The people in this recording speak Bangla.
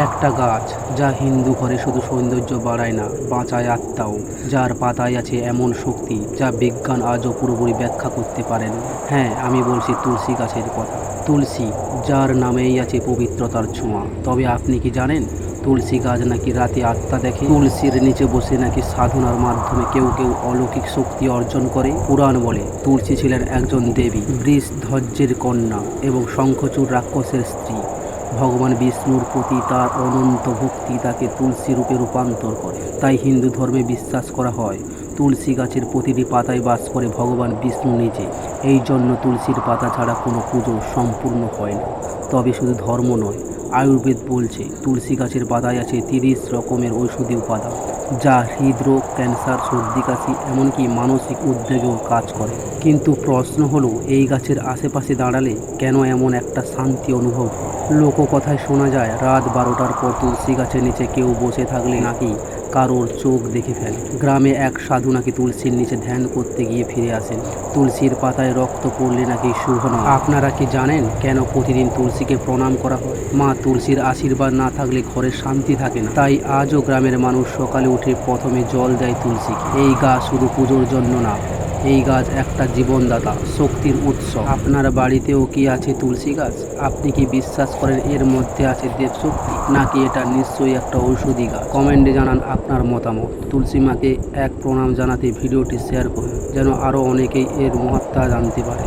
একটা গাছ যা হিন্দু ঘরে শুধু সৌন্দর্য বাড়ায় না, বাঁচায় আত্মাও। যার পাতায় আছে এমন শক্তি যা বিজ্ঞান আজও পুরোপুরি ব্যাখ্যা করতে পারেনি। হ্যাঁ, আমি বলছি তুলসী গাছের কথা। তুলসী, যার নামেই আছে পবিত্রতার ছোঁয়া। তবে আপনি কি জানেন, তুলসী গাছ নাকি রাতে আত্মা দেখে? তুলসীর নিচে বসে নাকি সাধনার মাধ্যমে কেউ কেউ অলৌকিক শক্তি অর্জন করে। পুরাণ বলে তুলসী ছিলেন একজন দেবী, বৃষধ্বজের কন্যা এবং শঙ্খচূড় রাক্ষসের স্ত্রী। ভগবান বিষ্ণুর প্রতি তার অনন্ত ভক্তি তাকে তুলসী রূপে রূপান্তর করে। তাই হিন্দু ধর্মে বিশ্বাস করা হয় তুলসী গাছের প্রতিটি পাতায় বাস করে ভগবান বিষ্ণু নিজে। এই জন্য তুলসীর পাতা ছাড়া কোনো পুজো সম্পূর্ণ হয় না। তবে শুধু ধর্ম নয়, আয়ুর্বেদ বলছে তুলসী গাছের পাতায় আছে 30 রকমের ঔষধি উপাদান, যা হৃদরোগ, ক্যান্সার, সর্দি কাশি, এমনকি মানসিক উদ্বেগেও কাজ করে। কিন্তু প্রশ্ন হলো, এই গাছের আশেপাশে দাঁড়ালে কেন এমন একটা শান্তি অনুভব হয়? লোককথায় শোনা যায় রাত 12টার পর তুলসী গাছের নিচে কেউ বসে থাকলে নাকি কারোর চোখ দেখে ফেলে। গ্রামে এক সাধু নাকি তুলসীর নিচে ধ্যান করতে গিয়ে ফিরে আসেন। তুলসীর পাতায় রক্ত পড়লে নাকি শুভ নয়। আপনারা কি জানেন কেন প্রতিদিন তুলসীকে প্রণাম করা হয়? মা তুলসীর আশীর্বাদ না থাকলে ঘরে শান্তি থাকে না। তাই আজও গ্রামের মানুষ সকালে উঠে প্রথমে জল দেয় তুলসীকে। এই গাছ শুধু পুজোর জন্য না, এই গাছ একটা জীবনদাতা, শক্তির উৎস। আপনার বাড়িতেও কি আছে তুলসী গাছ? আপনি কি বিশ্বাস করেন এর মধ্যে আছে দেবশক্তি, নাকি এটা নিশ্চয়ই একটা ঔষধি গাছ? কমেন্টে জানান আপনার মতামত। তুলসী মাকে এক প্রণাম জানাতে ভিডিওটি শেয়ার করুন, যেন আরও অনেকেই এর মহত্তা জানতে পারে।